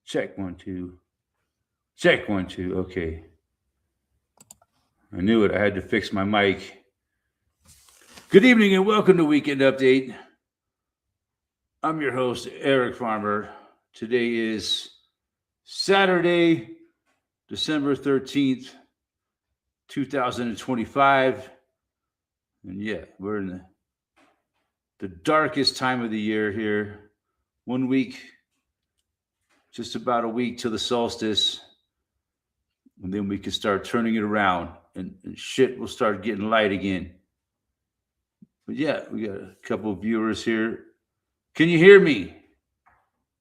Check 1 2. Check 1 2. Okay. I knew it. I had to fix my mic. Good evening and welcome to Weekend Update. I'm your host, Eric Farmer. Today is Saturday, December 13th, 2025. And yeah, we're in the darkest time of the year here. 1 week, just about a week till the solstice. And then we can start turning it around and shit will start getting light again. But yeah, we got a couple of viewers here. Can you hear me?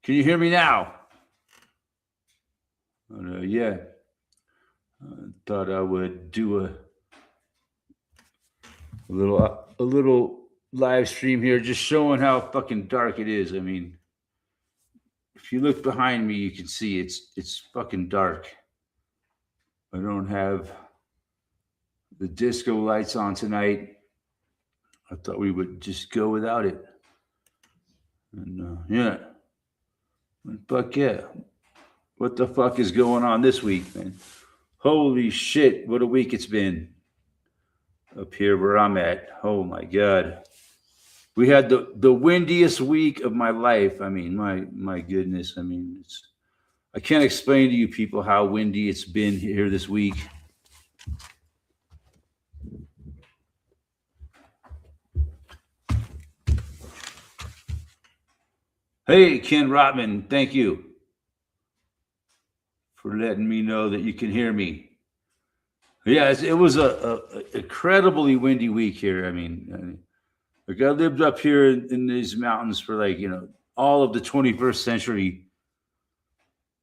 Can you hear me now? Yeah. I thought I would do a little live stream here, just showing how fucking dark it is. I mean, if you look behind me, you can see it's fucking dark. I don't have the disco lights on tonight. I thought we would just go without it. And yeah. Fuck yeah. What the fuck is going on this week, man? Holy shit, what a week it's been up here where I'm at. Oh my God. We had the windiest week of my life. I mean, my goodness. I mean, I can't explain to you people how windy it's been here this week. Hey, Ken Rotman, thank you for letting me know that you can hear me. Yeah, it was a incredibly windy week here. I mean, like I lived up here in these mountains for all of the 21st century.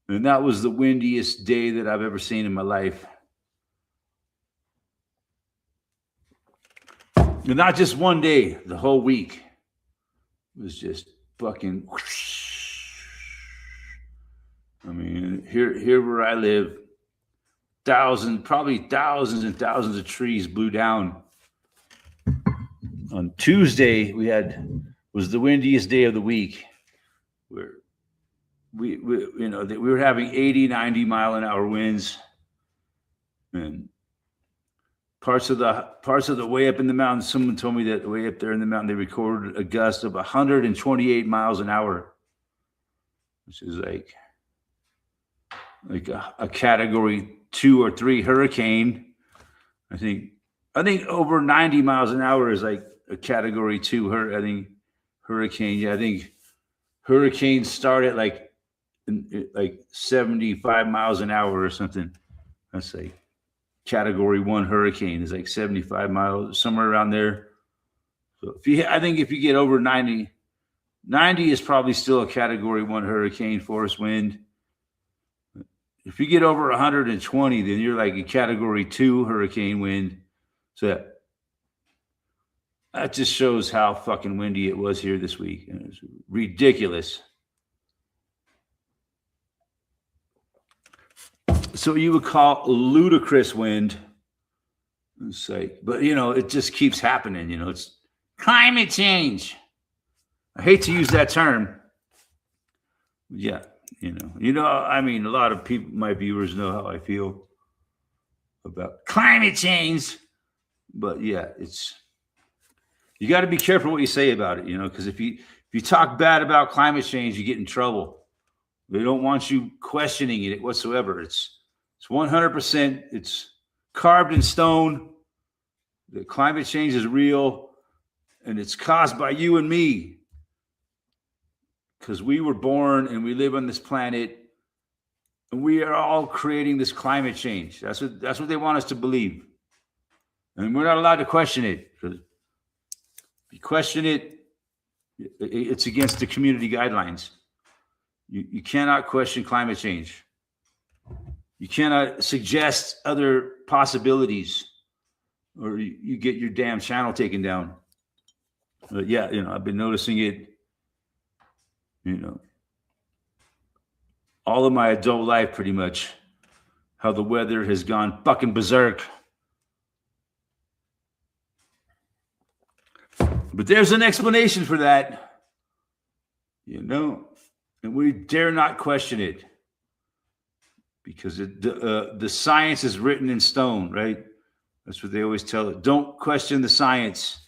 And that was the windiest day that I've ever seen in my life. And not just one day, the whole week. It was just fucking whoosh. I mean, here where I live, probably thousands and thousands of trees blew down. On Tuesday, was the windiest day of the week, where we were having 80, 90 mile an hour winds, and parts of the way up in the mountains. Someone told me that way up there in the mountain, they recorded a gust of 128 miles an hour, which is like a category 2 or 3 hurricane. I think over 90 miles an hour is like a category 2 hurricane. Yeah, I think hurricanes start at like 75 miles an hour or something. That's like category 1 hurricane is like 75 miles, somewhere around there. So I think if you get over 90 is probably still a category 1 hurricane force wind. If you get over 120, then you're like a category 2 hurricane wind. So that just shows how fucking windy it was here this week. It was ridiculous. So you would call ludicrous wind. It's like, but it just keeps happening. It's climate change. I hate to use that term. Yeah. I mean, a lot of people, my viewers, know how I feel about climate change. But yeah, you got to be careful what you say about it, because if you talk bad about climate change, you get in trouble. They don't want you questioning it whatsoever. It's 100%. It's carved in stone. The climate change is real, and it's caused by you and me. Because we were born and we live on this planet, and we are all creating this climate change. That's what they want us to believe, and we're not allowed to question it. Because if you question it, it's against the community guidelines. You cannot question climate change. You cannot suggest other possibilities, or you get your damn channel taken down. But yeah, I've been noticing it. All of my adult life, pretty much, how the weather has gone fucking berserk. But there's an explanation for that, and we dare not question it. because the science is written in stone, right? That's what they always tell it. Don't question the science.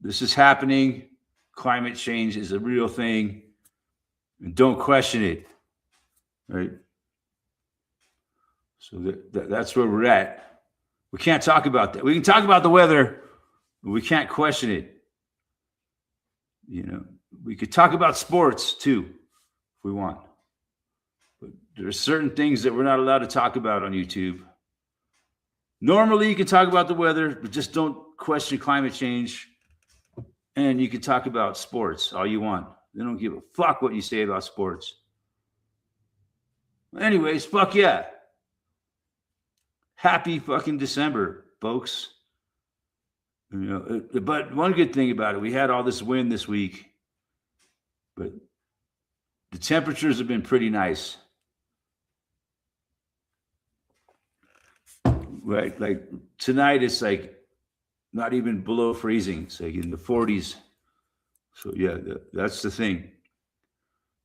This is happening. Climate change is a real thing. And don't question it, right? So that's where we're at. We can't talk about that. We can talk about the weather, but we can't question it. You know, we could talk about sports too, if we want. But there are certain things that we're not allowed to talk about on YouTube. Normally, you can talk about the weather, but just don't question climate change. And you can talk about sports all you want. They don't give a fuck what you say about sports. Anyways, fuck yeah. Happy fucking December, folks. You know, but one good thing about it, we had all this wind this week, but the temperatures have been pretty nice. Right, like tonight it's like not even below freezing. It's like in the 40s. So yeah, that's the thing.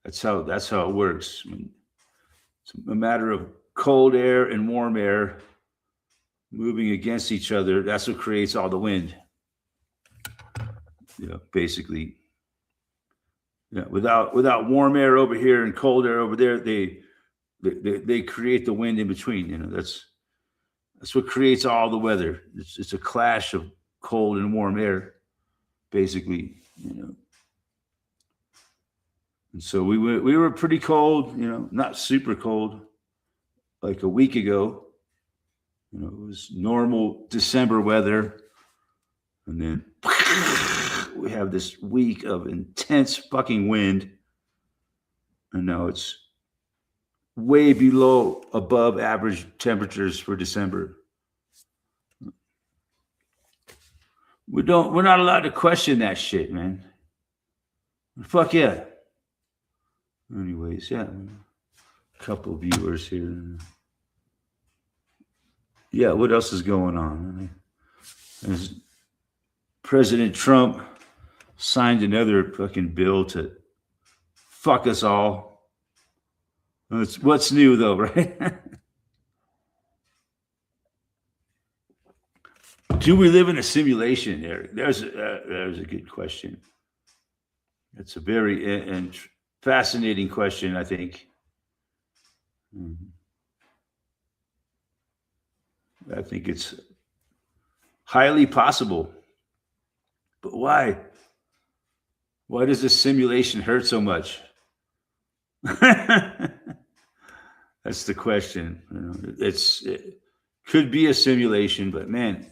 That's how it works. I mean, it's a matter of cold air and warm air moving against each other. That's what creates all the wind. Yeah, basically. Yeah, without warm air over here and cold air over there, they create the wind in between. You know, that's what creates all the weather. It's a clash of cold and warm air, basically. You know, and so we were pretty cold. You know, not super cold, like a week ago. You know, it was normal December weather, and then we have this week of intense fucking wind, and now it's way below above average temperatures for December. We're not allowed to question that shit, man. Fuck yeah. Anyways, yeah. A couple of viewers here. Yeah, what else is going on? There's President Trump signed another fucking bill to fuck us all. What's new, though, right? Do we live in a simulation, Eric? There's a good question. It's a very fascinating question, I think. I think it's highly possible. But why? Why does this simulation hurt so much? That's the question. You know, it could be a simulation, but man,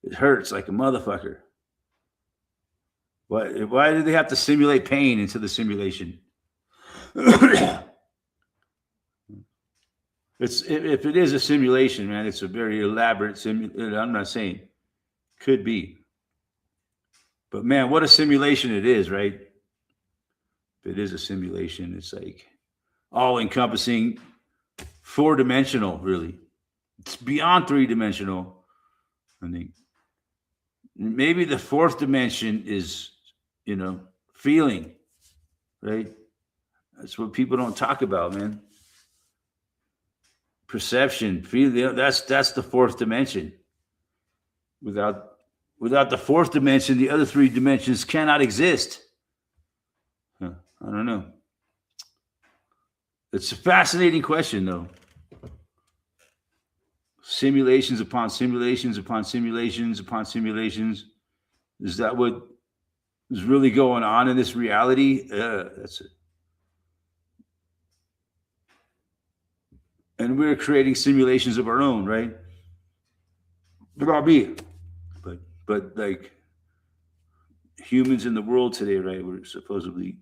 it hurts like a motherfucker. Why do they have to simulate pain into the simulation? If it is a simulation, man, it's a very elaborate simulation. I'm not saying could be, but man, what a simulation it is, right? If it is a simulation, it's like all encompassing, 4-dimensional, really. It's beyond 3-dimensional. I think maybe the 4th dimension is, you know, feeling, right? That's what people don't talk about, man. Perception, feeling, that's the 4th dimension. Without the 4th dimension, the other 3 dimensions cannot exist. I don't know. It's a fascinating question, though. Simulations upon simulations upon simulations upon simulations. Is that what is really going on in this reality? That's it. And we're creating simulations of our own, right? About me. But like humans in the world today, right? We're supposedly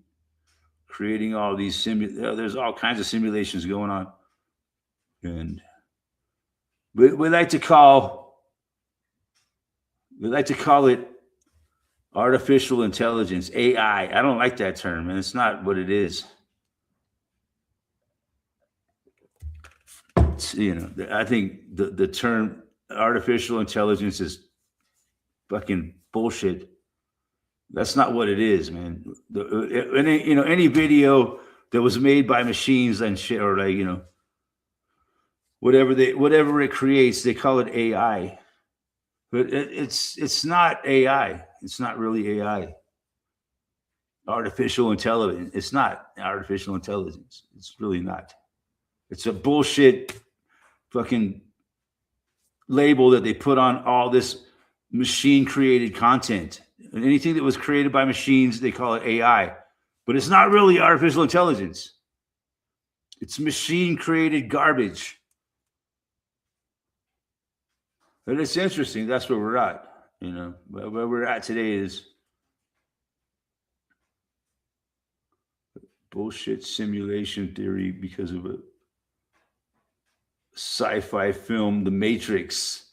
creating all these there's all kinds of simulations going on. And we like to call it artificial intelligence, AI. I don't like that term, and it's not what it is. It's, you know, I think the term artificial intelligence is fucking bullshit. That's not what it is, man. Any video that was made by machines and shit, or like, you know, whatever it creates, they call it AI. But it's not AI. It's not really AI. Artificial intelligence. It's not artificial intelligence. It's really not. It's a bullshit fucking label that they put on all this machine created content. And anything that was created by machines, they call it AI. But it's not really artificial intelligence. It's machine created garbage. But it's interesting. That's where we're at. You know, where we're at today is bullshit simulation theory because of a sci-fi film, The Matrix.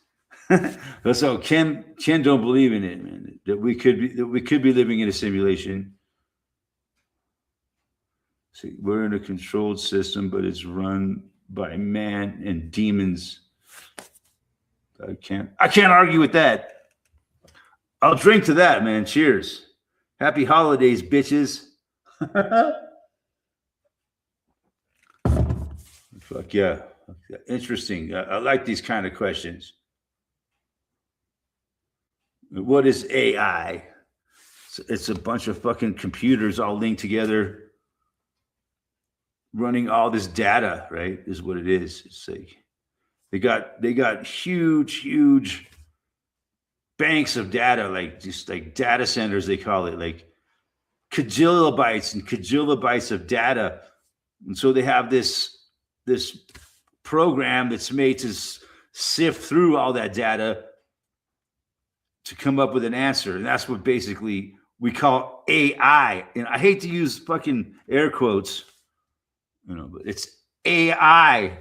So Ken don't believe in it, man. That we could be living in a simulation. See, we're in a controlled system, but it's run by man and demons. I can't argue with that. I'll drink to that, man. Cheers. Happy holidays, bitches. Fuck yeah. Interesting. I like these kind of questions. What is AI? It's a bunch of fucking computers all linked together, running all this data, right? Is what it is. It's like they got huge banks of data, like just like data centers, they call it, like kilobytes and kilobytes of data. And so they have this program that's made to sift through all that data to come up with an answer. And that's what basically we call AI. And I hate to use fucking air quotes, you know, but it's AI.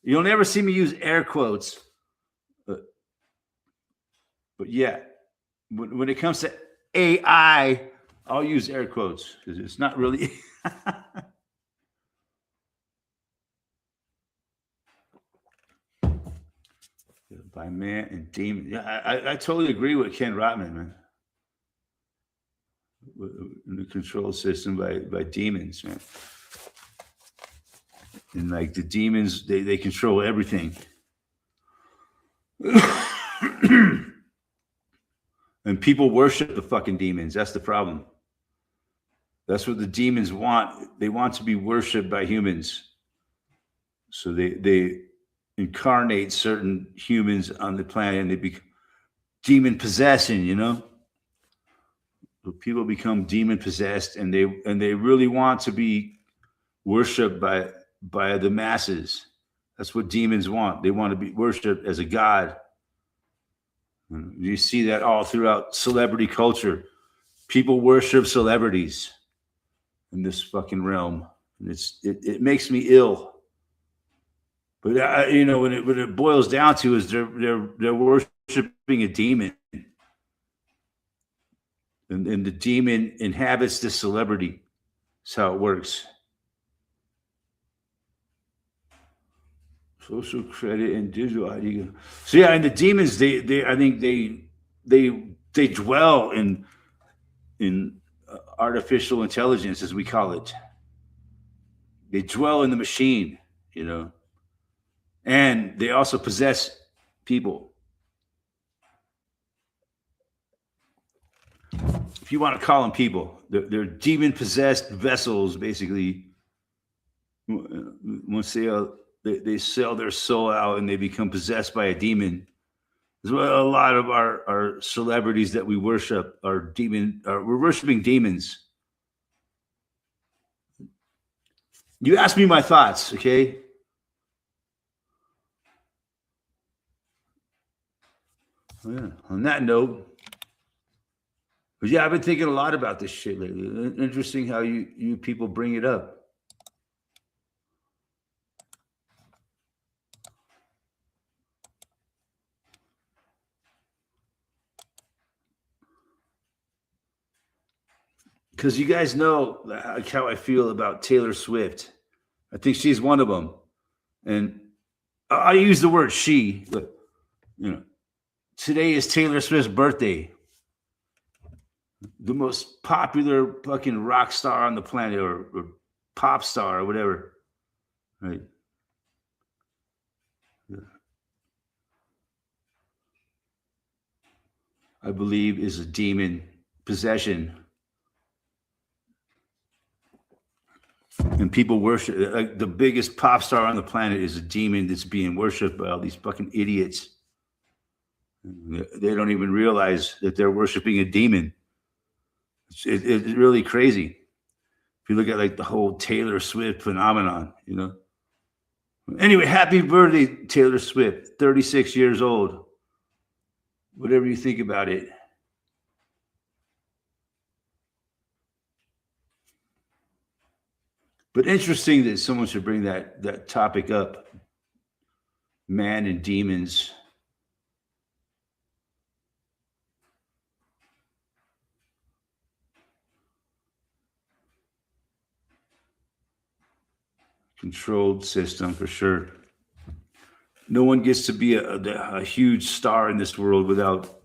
You'll never see me use air quotes. But yeah, when it comes to AI, I'll use air quotes because it's not really. By man and demon. Yeah, I totally agree with Ken Rotman, man. In the control system by demons, man. And like the demons, they control everything. And people worship the fucking demons. That's the problem. That's what the demons want. They want to be worshipped by humans. So they incarnate certain humans on the planet and they become demon possession, you know? So people become demon possessed and they really want to be worshipped by the masses. That's what demons want. They want to be worshipped as a god. And you see that all throughout celebrity culture. People worship celebrities in this fucking realm. And it makes me ill. But you know, what it boils down to is they're worshiping a demon, and the demon inhabits the celebrity. That's how it works. Social credit and digital ID. So yeah, and the demons, I think they dwell in artificial intelligence, as we call it. They dwell in the machine, you know. And they also possess people. If you want to call them people, they're demon-possessed vessels, basically. Once they sell their soul out and they become possessed by a demon. A lot of our celebrities that we worship are demon. We're worshiping demons. You asked me my thoughts, okay? Yeah. On that note, but yeah, I've been thinking a lot about this shit lately. Interesting how you people bring it up. Because you guys know how I feel about Taylor Swift. I think she's one of them. And I use the word she, but you know, today is Taylor Swift's birthday. The most popular fucking rock star on the planet, or pop star or whatever. Right. I believe, is a demon possession. And people worship, like the biggest pop star on the planet is a demon that's being worshipped by all these fucking idiots. They don't even realize that they're worshiping a demon. It's really crazy. If you look at like the whole Taylor Swift phenomenon, you know. Anyway, happy birthday, Taylor Swift, 36 years old. Whatever you think about it. But interesting that someone should bring that topic up. Man and demons. Controlled system for sure. No one gets to be a huge star in this world without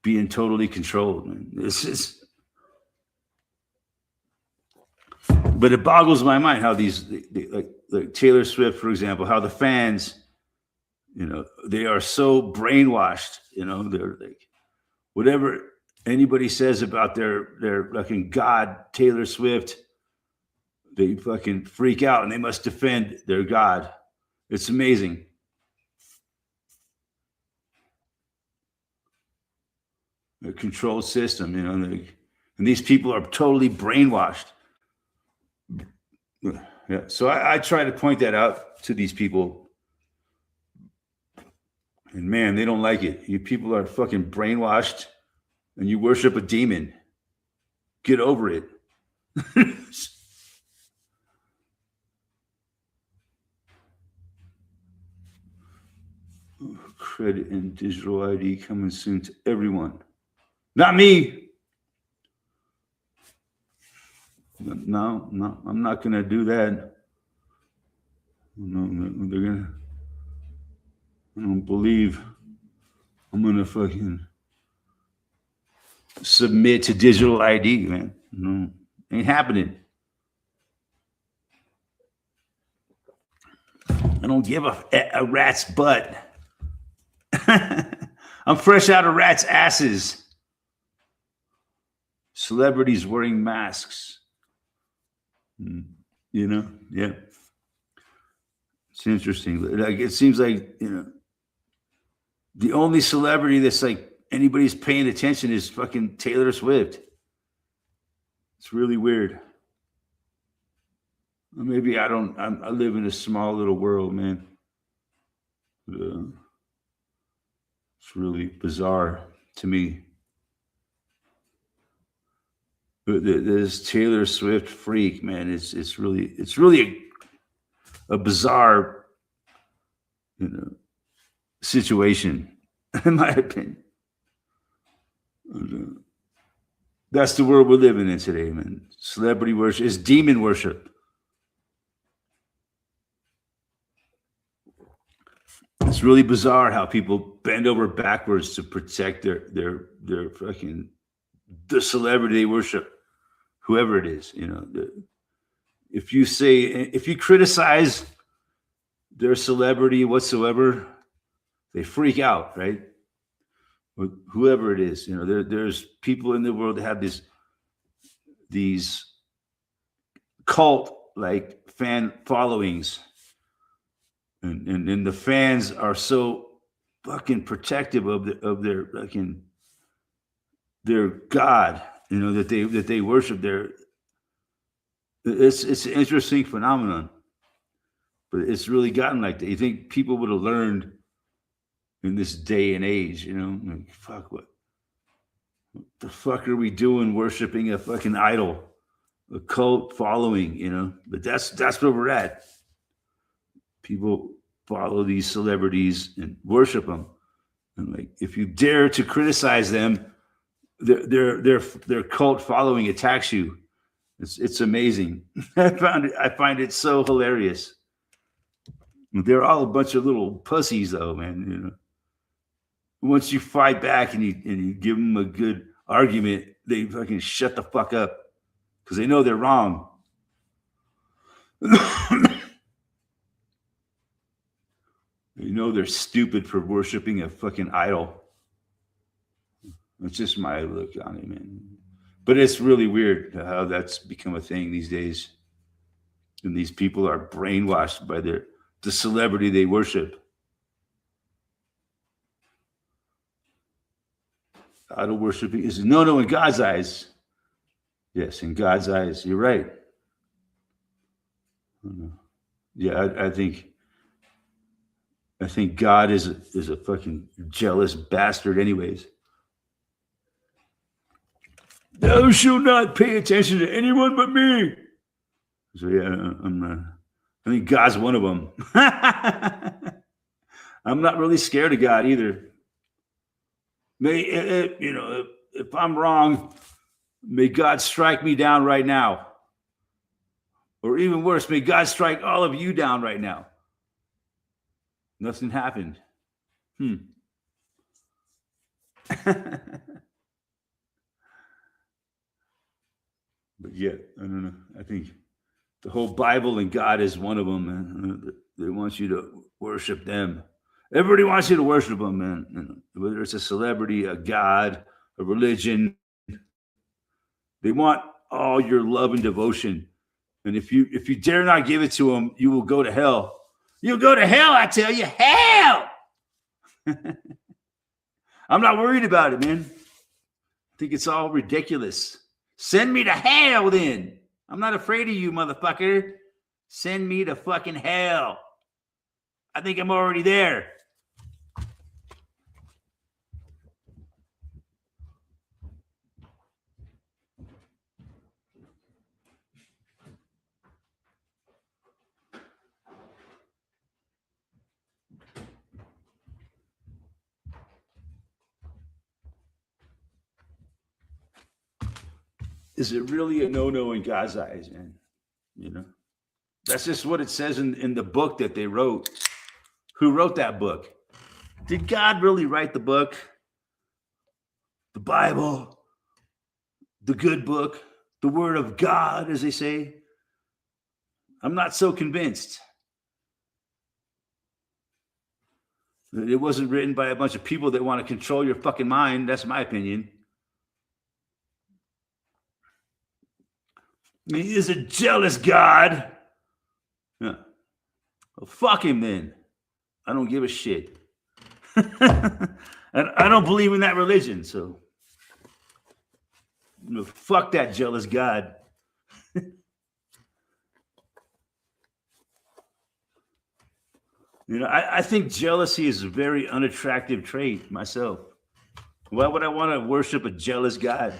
being totally controlled. Man. This is, but it boggles my mind how these, like Taylor Swift, for example, how the fans, you know, they are so brainwashed. You know, they're like, whatever anybody says about their fucking god Taylor Swift, they fucking freak out and they must defend their god. It's amazing. A controlled system, you know, and these people are totally brainwashed. Yeah, so I try to point that out to these people, and man, they don't like it. You people are fucking brainwashed, and you worship a demon. Get over it. Credit and digital ID coming soon to everyone. Not me. No, I'm not gonna do that. No, they're gonna. I don't believe I'm gonna fucking submit to digital ID, man. No, ain't happening. I don't give a rat's butt. I'm fresh out of rats' asses. Celebrities wearing masks. You know, yeah. It's interesting. Like it seems like, you know, the only celebrity that's like anybody's paying attention is fucking Taylor Swift. It's really weird. Maybe I live in a small little world, man. It's really bizarre to me. But this Taylor Swift freak, man, it's really a bizarre, you know, situation, in my opinion. That's the world we're living in today, man. Celebrity worship is demon worship. It's really bizarre how people bend over backwards to protect their fucking the celebrity they worship, whoever it is. You know, if you criticize their celebrity whatsoever, they freak out, right? Whoever it is, you know, there's people in the world that have these cult like fan followings, and the fans are so fucking protective of their fucking their god, you know, that they worship. It's an interesting phenomenon, but it's really gotten like that. You think people would have learned in this day and age, you know, like, fuck, what the fuck are we doing worshiping a fucking idol, a cult following, you know? But that's where we're at. People follow these celebrities and worship them, and like if you dare to criticize them, their cult following attacks you. It's amazing. I find it so hilarious. They're all a bunch of little pussies, though, man. You know, once you fight back and you give them a good argument, they fucking shut the fuck up because they know they're wrong. You know they're stupid for worshiping a fucking idol. It's just my look on it, man. But it's really weird how that's become a thing these days. And these people are brainwashed by the celebrity they worship. Idol worshiping is no, in God's eyes. Yes, in God's eyes, you're right. Yeah, I think God is a fucking jealous bastard, anyways. Thou shalt not pay attention to anyone but me. So yeah, I think God's one of them. I'm not really scared of God either. If I'm wrong, may God strike me down right now. Or even worse, may God strike all of you down right now. Nothing happened. But yeah, I don't know. I think the whole Bible and God is one of them, man. They want you to worship them. Everybody wants you to worship them, man. Whether it's a celebrity, a God, a religion, they want all your love and devotion. And if you dare not give it to them, you will go to hell. You'll go to hell, I tell you, hell. I'm not worried about it, man. I think it's all ridiculous. Send me to hell, then. I'm not afraid of you, motherfucker. Send me to fucking hell. I think I'm already there. Is it really a no-no in God's eyes, man? That's just what it says in the book that they wrote. Who wrote that book? Did God really write the book? The Bible, the good book, the word of God, as they say? I'm not so convinced. It wasn't written by a bunch of people that want to control your fucking mind. That's my opinion. He is a jealous God. Yeah. Well, fuck him then. I don't give a shit. And I don't believe in that religion, so fuck that jealous God. I think jealousy is a very unattractive trait myself. Why would I want to worship a jealous God?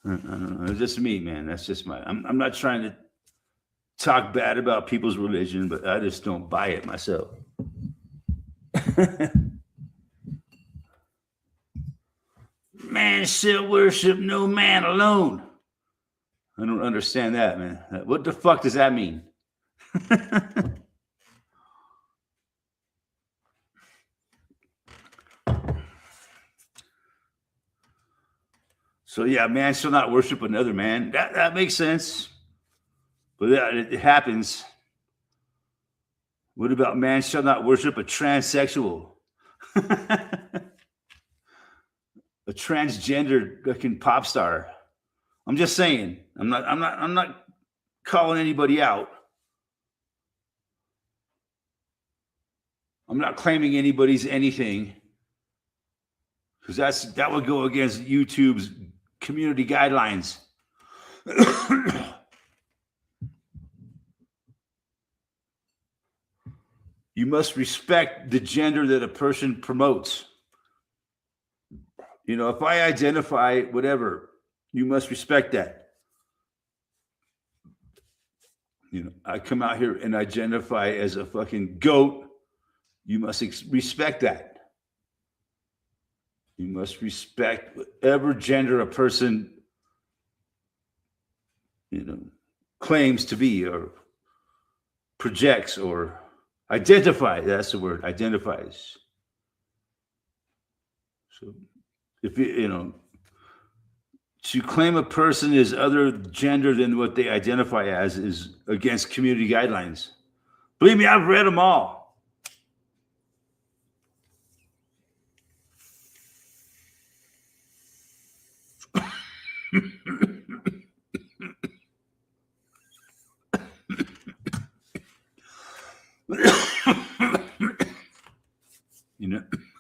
I don't know. It's just me, man. That's just I'm not trying to talk bad about people's religion, but I just don't buy it myself. Man shall worship no man alone. I don't understand that, man. What the fuck does that mean? So yeah, man shall not worship another man. That makes sense. But it happens. What about man shall not worship a transsexual? A transgender looking pop star. I'm just saying. I'm not calling anybody out. I'm not claiming anybody's anything. Because that would go against YouTube's community guidelines. You must respect the gender that a person promotes. If I identify whatever, you must respect that. I come out here and identify as a fucking goat. You must respect that. You must respect whatever gender a person, claims to be or projects or identify. That's the word, identifies. So if to claim a person is other gender than what they identify as is against community guidelines. Believe me, I've read them all.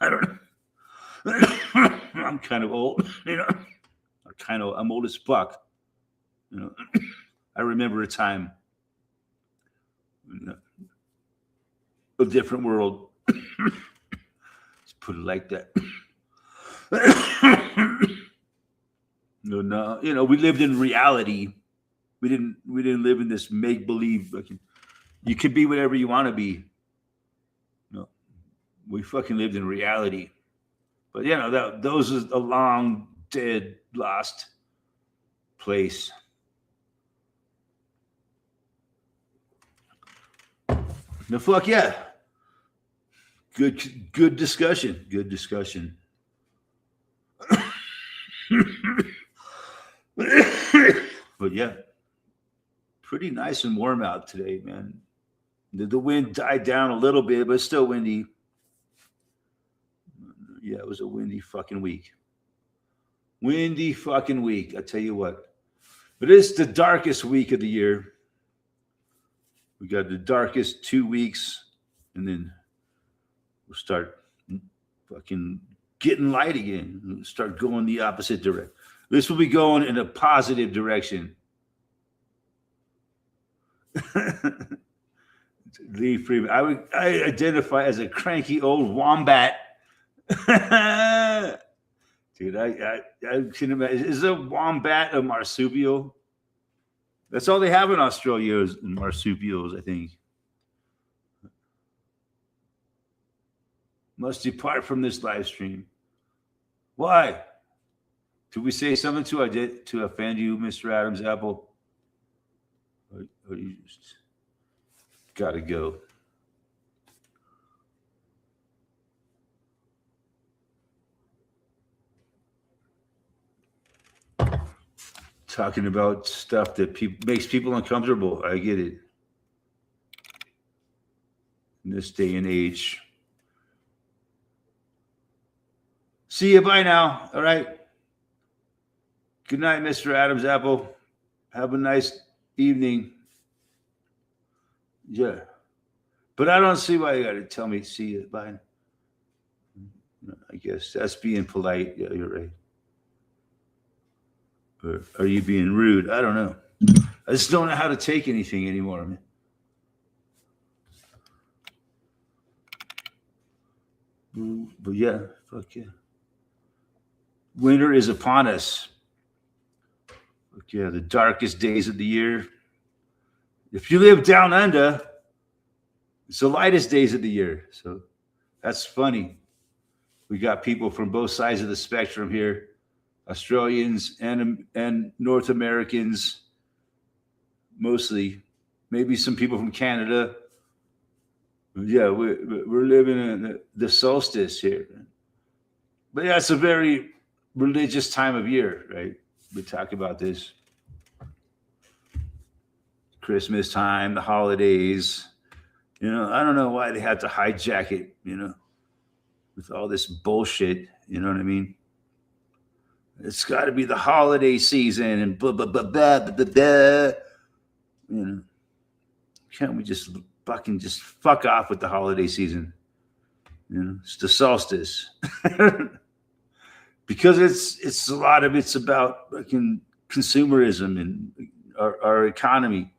I don't know. I'm kind of old, I'm old as fuck. I remember a time, a different world. Let's put it like that. No, we lived in reality. We didn't live in this make believe. You could be whatever you want to be. We fucking lived in reality. But those is a long dead, lost place. No, fuck yeah. Good discussion. Good discussion. But yeah, pretty nice and warm out today, man. The wind died down a little bit, but it's still windy. Yeah, it was a windy fucking week. Windy fucking week, I tell you what. But it's the darkest week of the year. We got the darkest 2 weeks, and then we'll start fucking getting light again. We'll start going the opposite direction. This will be going in a positive direction. Lee Freeman. I identify as a cranky old wombat. Dude, I can imagine. Is a wombat a marsupial? That's all they have in Australia is marsupials, I think. Must depart from this live stream. Why? Did we say something to offend you, Mr. Adams Apple? Or you just gotta go? Talking about stuff that makes people uncomfortable. I get it. In this day and age. See you. Bye now. All right. Good night, Mr. Adams Apple. Have a nice evening. Yeah. But I don't see why you got to tell me see you. Bye. I guess that's being polite. Yeah, you're right. Or are you being rude? I don't know. I just don't know how to take anything anymore, man. But yeah, fuck yeah. Winter is upon us. Fuck yeah, the darkest days of the year. If you live down under, it's the lightest days of the year. So that's funny. We got people from both sides of the spectrum here. Australians and North Americans, mostly, maybe some people from Canada. Yeah, we're living in the solstice here. But yeah, it's a very religious time of year, right? We talk about this. Christmas time, the holidays. I don't know why they had to hijack it, with all this bullshit. You know what I mean? It's got to be the holiday season and blah, blah, blah, blah, blah, blah, blah. Can't we just fuck off with the holiday season? It's the solstice. Because it's a lot of it's about fucking consumerism and our economy.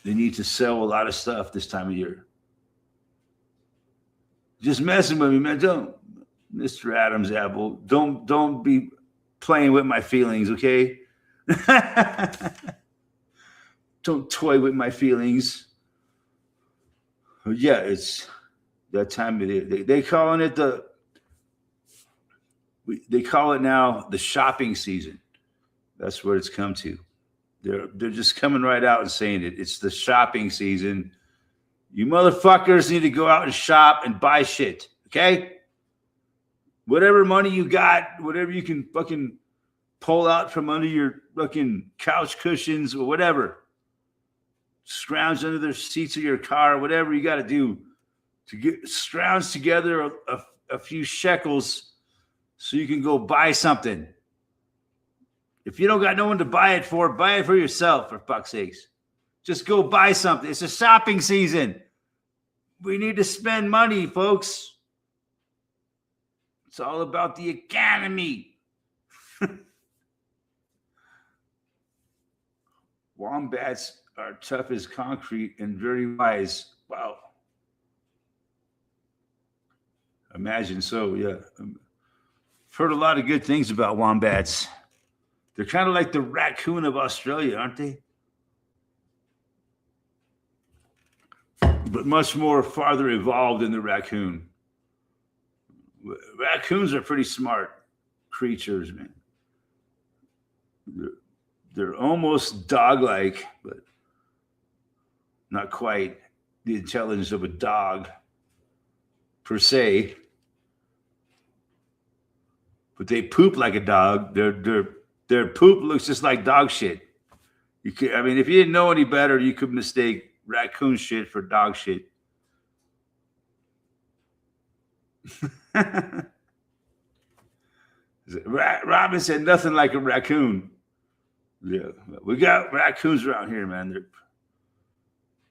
They need to sell a lot of stuff this time of year. Just messing with me, man. Don't, Mr. Adams Apple. Don't be playing with my feelings, okay? Don't toy with my feelings. Yeah, it's that time of year. They calling it they call it now the shopping season. That's what it's come to. They're just coming right out and saying it. It's the shopping season. You motherfuckers need to go out and shop and buy shit, okay? Whatever money you got, whatever you can fucking pull out from under your fucking couch cushions or whatever. Scrounge under the seats of your car, whatever you got to do to get scrounge together a few shekels so you can go buy something. If you don't got no one to buy it for yourself, for fuck's sakes. Just go buy something. It's a shopping season. We need to spend money, folks. It's all about the economy. Wombats are tough as concrete and very wise. Wow. Imagine so, yeah. I've heard a lot of good things about wombats. They're kind of like the raccoon of Australia, aren't they? But much more farther evolved than the raccoon. Raccoons are pretty smart creatures, man. They're almost dog-like, but not quite the intelligence of a dog per se. But they poop like a dog. Their poop looks just like dog shit. If you didn't know any better, you could mistake raccoon shit for dog shit. Robin said nothing like a raccoon. Yeah, we got raccoons around here, man.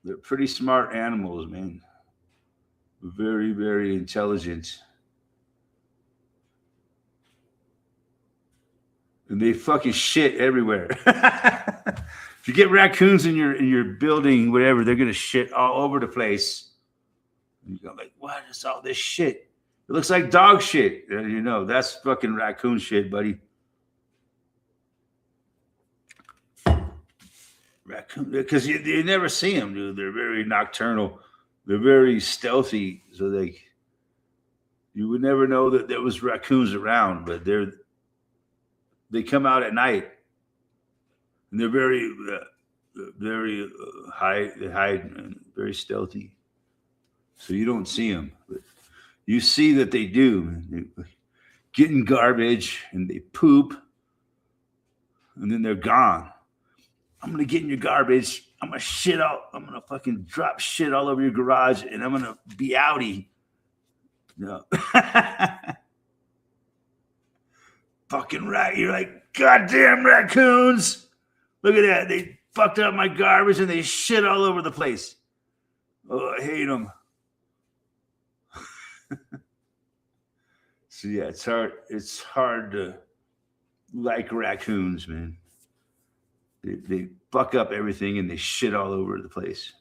They're pretty smart animals, man. Very, very intelligent. And they fucking shit everywhere. If you get raccoons in your building, whatever, they're gonna shit all over the place. And you go like, what is all this shit? It looks like dog shit. You know, that's fucking raccoon shit, buddy. Raccoon, because you never see them, dude. They're very nocturnal. They're very stealthy, so you would never know that there was raccoons around. But they come out at night, and they're very high. They hide and very stealthy, so you don't see them. But you see that they do. They get in garbage and they poop, and then they're gone. I'm going to get in your garbage. I'm going to shit out. I'm going to fucking drop shit all over your garage, and I'm going to be outie. No. Fucking rat. You're like, goddamn raccoons. Look at that. They fucked up my garbage, and they shit all over the place. Oh, I hate them. So, yeah, it's hard to like raccoons, man. They fuck up everything and they shit all over the place.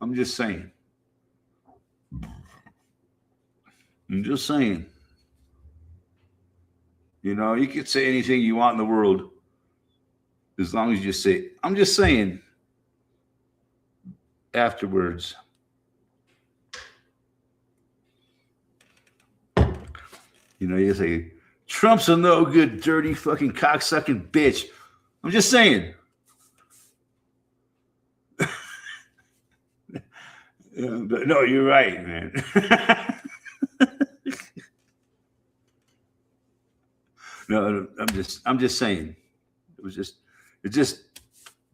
I'm just saying. You know, you can say anything you want in the world as long as you say, I'm just saying afterwards. You know, you say, Trump's a no good, dirty, fucking cocksucking bitch. I'm just saying. But no, you're right, man. No, I'm just saying. It's just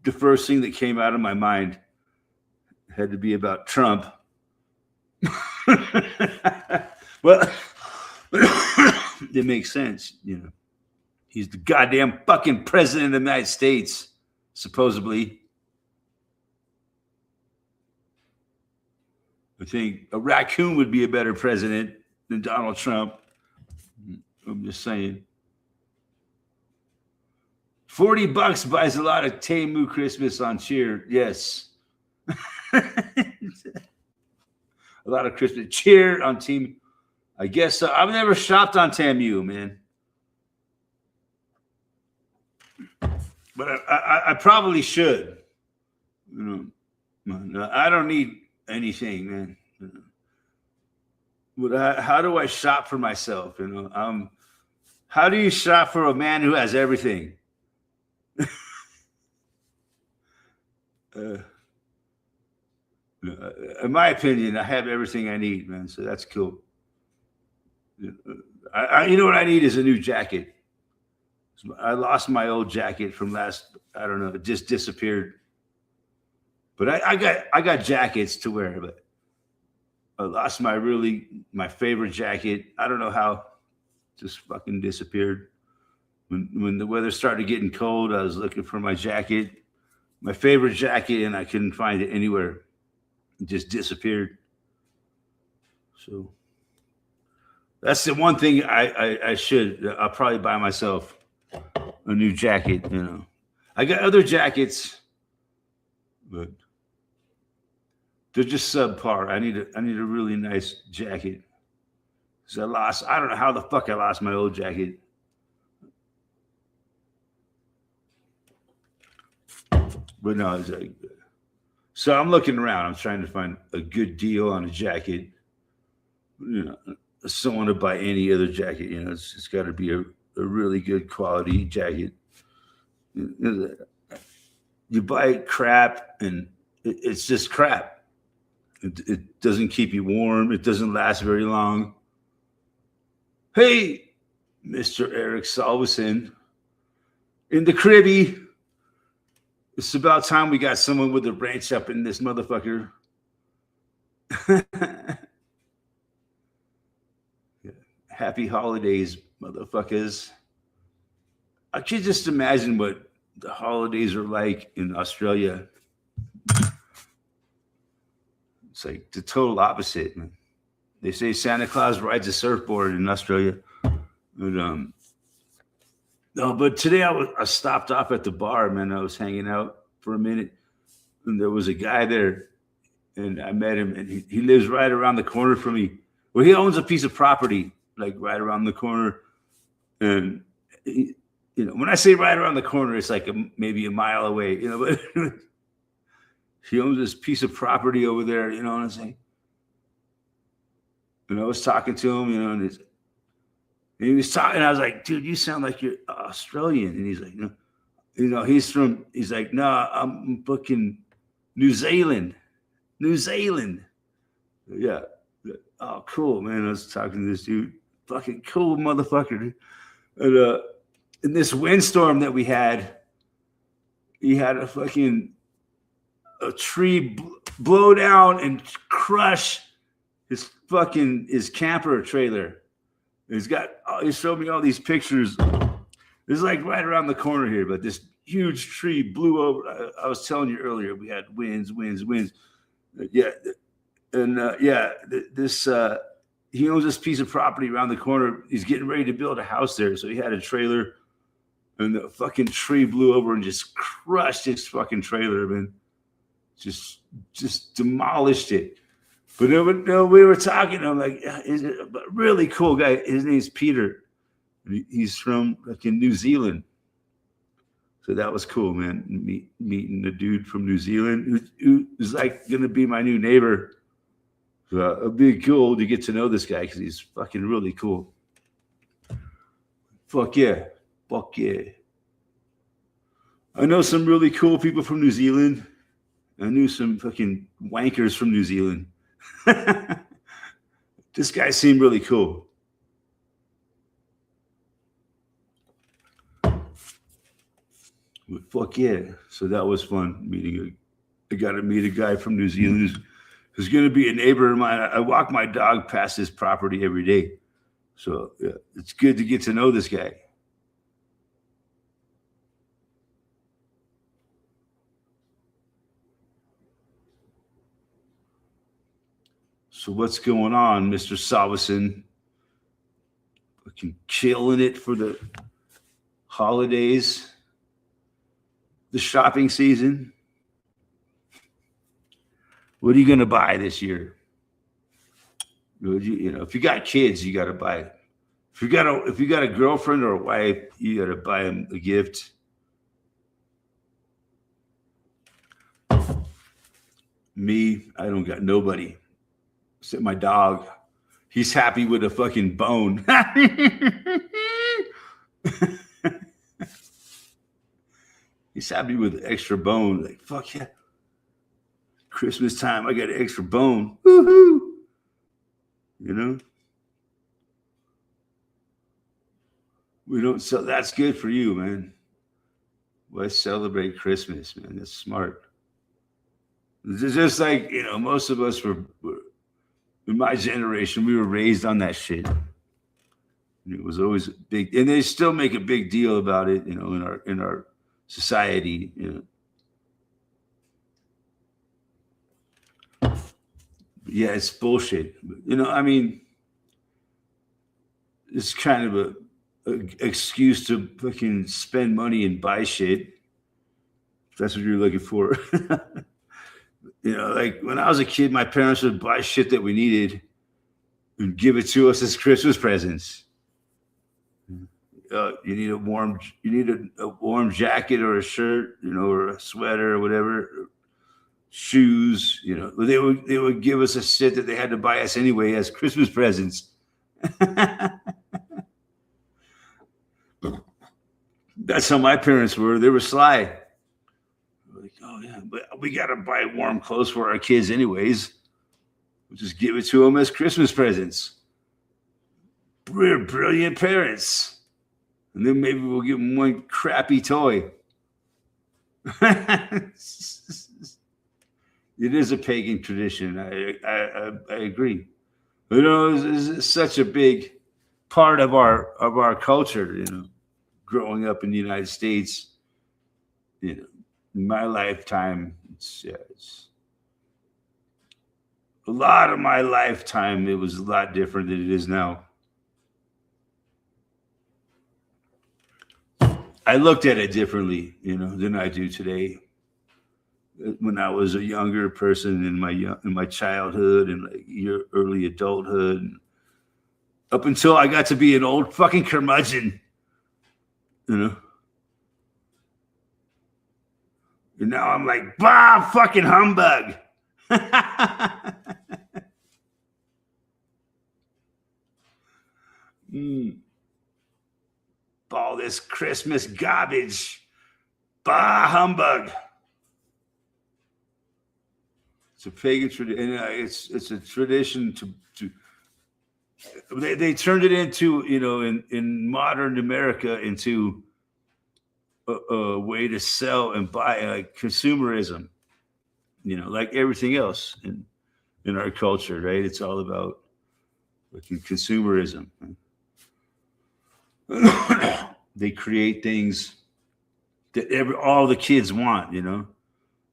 the first thing that came out of my mind had to be about Trump. Well, it makes sense, you know. He's the goddamn fucking president of the United States, supposedly. I think a raccoon would be a better president than Donald Trump. I'm just saying. $40 buys a lot of Temu Christmas on Cheer. Yes. A lot of Christmas cheer on Temu. I guess so. I've never shopped on Temu, man. But I probably should. You know, I don't need anything, man. But how do I shop for myself? You know, how do you shop for a man who has everything? In my opinion, I have everything I need, man. So that's cool. You know what I need is a new jacket. I lost my old jacket from last. I don't know. It just disappeared. But I got jackets to wear, but I lost my favorite jacket. I don't know how. Just fucking disappeared. When the weather started getting cold, I was looking for my jacket, my favorite jacket, and I couldn't find it anywhere. It just disappeared. So that's the one thing I'll probably buy myself a new jacket. You know, I got other jackets, but they're just subpar. I need a really nice jacket. Because I don't know how the fuck I lost my old jacket. But no, it's like, so I'm looking around. I'm trying to find a good deal on a jacket. You know, I don't want to buy any other jacket. You know, it's got to be a really good quality jacket. You buy crap, and it's just crap. It doesn't keep you warm. It doesn't last very long. Hey, Mr. Eric Salveson, in the cribby. It's about time we got someone with a branch up in this motherfucker. Happy holidays, motherfuckers. I can just imagine what the holidays are like in Australia. It's like the total opposite, man. They say Santa Claus rides a surfboard in Australia. But, no, but today I stopped off at the bar, man. I was hanging out for a minute, and there was a guy there, and I met him, and he lives right around the corner from me. Well, he owns a piece of property, like right around the corner. And, you know, when I say right around the corner, it's like maybe a mile away, you know, but he owns this piece of property over there, you know what I'm saying? And I was talking to him, you know, and he was talking. I was like, dude, you sound like you're Australian. And he's like, no, you know, he's like, no, I'm fucking New Zealand. Yeah. Oh, cool, man. I was talking to this dude. Fucking cool motherfucker, dude. And in this windstorm that we had, he had a tree blow down and crush his camper trailer. He showed me all these pictures. It's like right around the corner here, but this huge tree blew over. I was telling you earlier, we had winds. Yeah. And this he owns this piece of property around the corner. He's getting ready to build a house there. So he had a trailer, and the fucking tree blew over and just crushed his fucking trailer, man. Just demolished it. But no, we were talking. I'm like, is it a really cool guy? His name's Peter. He's from like in New Zealand. So that was cool, man. Meeting the dude from New Zealand who is like going to be my new neighbor. So it'd be cool to get to know this guy because he's fucking really cool. Fuck yeah. I know some really cool people from New Zealand. I knew some fucking wankers from New Zealand. This guy seemed really cool. But fuck yeah. So that was fun meeting. I got to meet a guy from New Zealand who's going to be a neighbor of mine. I walk my dog past his property every day. So yeah, it's good to get to know this guy. So what's going on, Mr. Salveson? Fucking killing it for the holidays, the shopping season. What are you going to buy this year? You know, if you got kids, you got to buy it. If you got a girlfriend or a wife, you got to buy them a gift. Me, I don't got nobody. Except my dog. He's happy with a fucking bone. He's happy with the extra bone. Like, fuck yeah. Christmas time, I got an extra bone. Woohoo! You know? We don't sell. That's good for you, man. Why celebrate Christmas, man? That's smart. It's just like, most of us were in my generation, we were raised on that shit. It was always big, and they still make a big deal about it, in our society. Yeah, it's bullshit. I mean, it's kind of a excuse to fucking spend money and buy shit. If that's what you're looking for. Like when I was a kid, my parents would buy shit that we needed and give it to us as Christmas presents. You need a warm jacket or a shirt, or a sweater or whatever, shoes. They would give us a shit that they had to buy us anyway as Christmas presents. That's how my parents were. They were sly. Like, oh yeah, but we got to buy warm clothes for our kids anyways. We'll just give it to them as Christmas presents. We're brilliant parents. And then maybe we'll give them one crappy toy. It is a pagan tradition. I agree. It's such a big part of our culture, growing up in the United States, in my lifetime, it's a lot of my lifetime, it was a lot different than it is now. I looked at it differently, than I do today. When I was a younger person in my childhood and like your early adulthood, up until I got to be an old fucking curmudgeon, And now I'm like, bah, fucking humbug. All this Christmas garbage. Bah, humbug. It's a pagan tradition. It's a tradition to they turned it into, in modern America, into a way to sell and buy, like consumerism, like everything else in our culture, right? It's all about consumerism. They create things that all the kids want,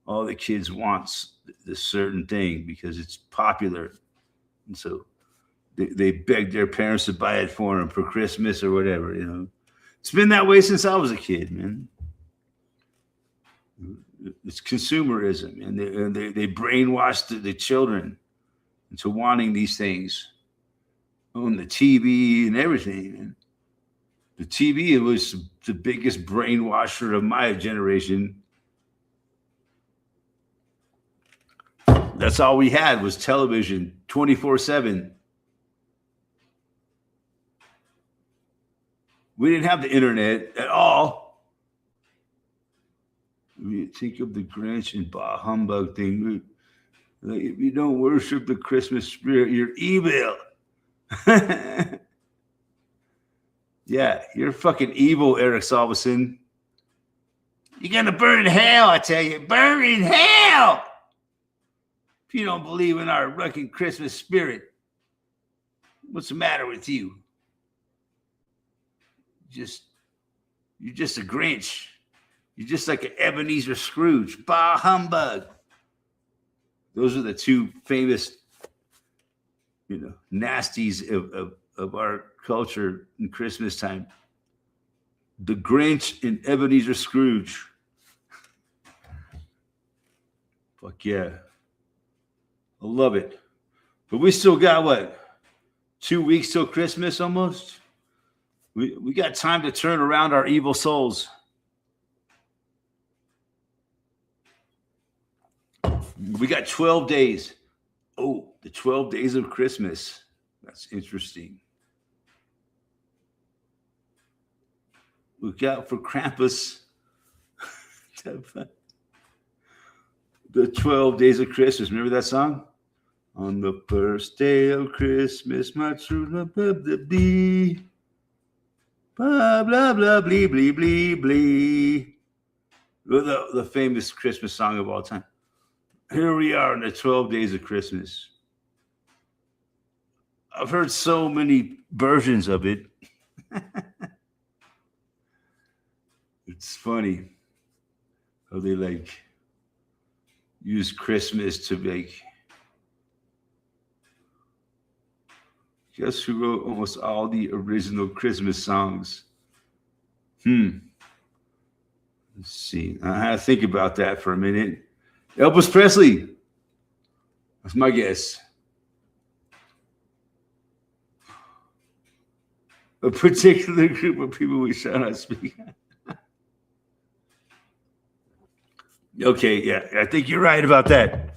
all the kids wants this certain thing because it's popular. And so they beg their parents to buy it for them for Christmas or whatever, It's been that way since I was a kid, man. It's consumerism, and they brainwash the children into wanting these things on the TV and everything. And the TV was the biggest brainwasher of my generation. That's all we had was television 24/7. We didn't have the internet at all. You think of the Grinch and bah humbug thing. Like, if you don't worship the Christmas spirit, you're evil. Yeah, you're fucking evil, Eric Salveson. You're gonna burn in hell, I tell you. Burn in hell! If you don't believe in our fucking Christmas spirit, what's the matter with you? You're just a Grinch. You're just like an Ebenezer Scrooge. Bah humbug. Those are the two famous, nasties of our culture in Christmas time. The Grinch and Ebenezer Scrooge. Fuck yeah. I love it. But we still got 2 weeks till Christmas almost? We got time to turn around our evil souls. We got 12 days. Oh, the 12 days of Christmas. That's interesting. Look out for Krampus. the 12 Days of Christmas. Remember that song? On the first day of Christmas, my true love, blah, blah, blah, blah, blah, blee, blee, blee, blee. The famous Christmas song of all time. Here we are in the 12 Days of Christmas. I've heard so many versions of it. It's funny how they like use Christmas to like. Guess who wrote almost all the original Christmas songs? Let's see. I had to think about that for a minute. Elvis Presley. That's my guess. A particular group of people we shall not speak. Okay, yeah, I think you're right about that.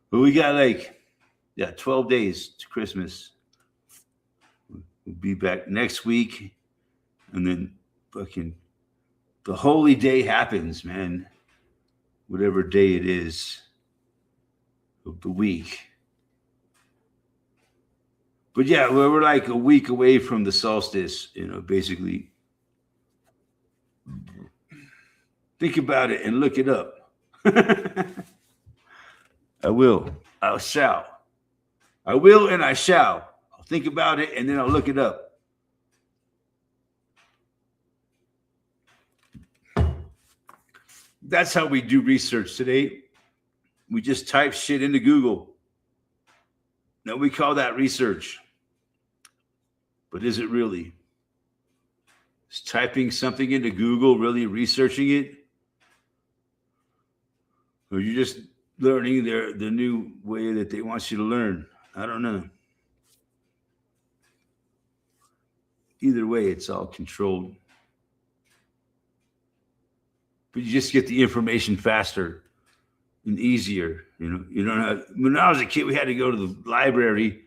But we got 12 days to Christmas. We'll be back next week. And then fucking the holy day happens, man. Whatever day it is of the week. But yeah, we're like a week away from the solstice, basically. Think about it and look it up. I will. I shall. I will and I shall. I'll think about it and then I'll look it up. That's how we do research today. We just type shit into Google. Now we call that research. But is it really? Is typing something into Google really researching it? Or you're just learning the new way that they want you to learn? I don't know. Either way, it's all controlled. But you just get the information faster and easier. You don't have. When I was a kid, we had to go to the library,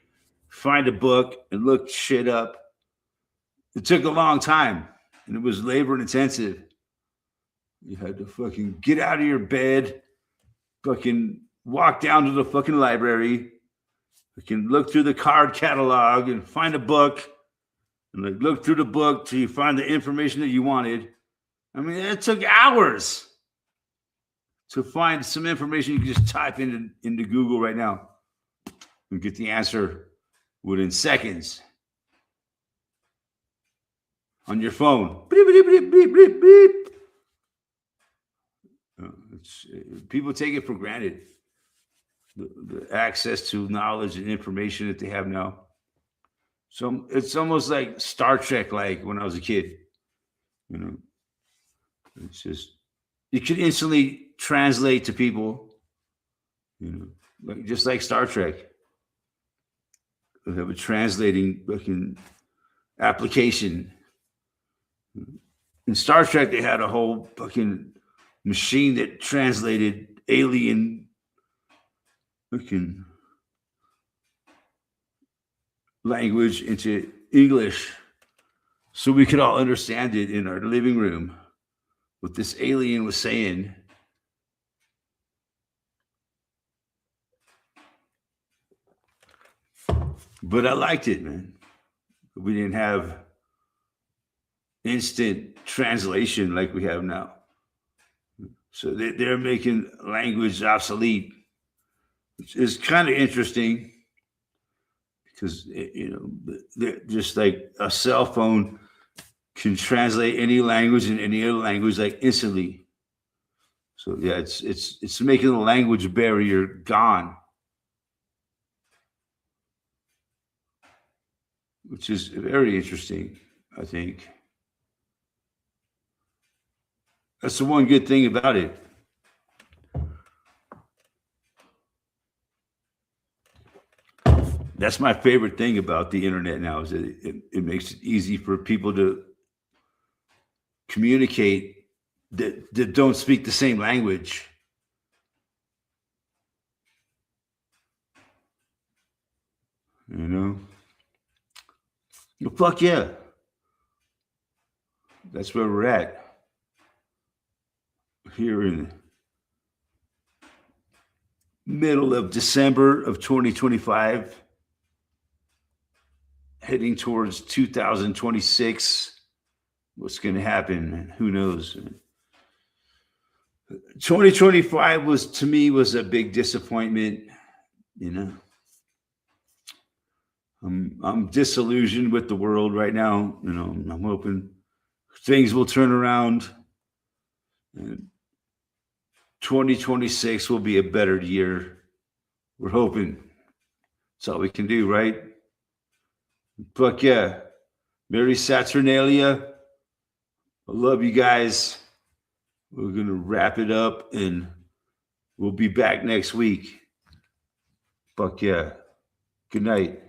find a book, and look shit up. It took a long time, and it was labor intensive. You had to fucking get out of your bed, fucking walk down to the fucking library, fucking look through the card catalog and find a book, and look through the book till you find the information that you wanted. I mean, it took hours to find some information you can just type into Google right now and get the answer within seconds on your phone. Beep, beep, beep, beep, beep, beep. People take it for granted, the access to knowledge and information that they have now. So it's almost like Star Trek, like when I was a kid. It's just, you can instantly translate to people, just like Star Trek. They have a translating fucking application. In Star Trek, they had a whole fucking machine that translated alien fucking language into English so we could all understand it in our living room. What this alien was saying. But I liked it, man. We didn't have instant translation like we have now. So they're making language obsolete, which is kind of interesting because, they're just like a cell phone can translate any language in any other language like instantly. So yeah, it's making the language barrier gone, which is very interesting, I think. That's the one good thing about it. That's my favorite thing about the internet now is that it makes it easy for people to communicate that don't speak the same language. Well, fuck yeah. That's where we're at here in the middle of December of 2025, heading towards 2026. What's going to happen? Who knows? 2025 was, to me, was a big disappointment. You know, I'm disillusioned with the world right now. You know, I'm hoping things will turn around. And 2026 will be a better year. We're hoping. That's all we can do, right? But yeah, Merry Saturnalia. I love you guys. We're going to wrap it up and we'll be back next week. Fuck yeah. Good night.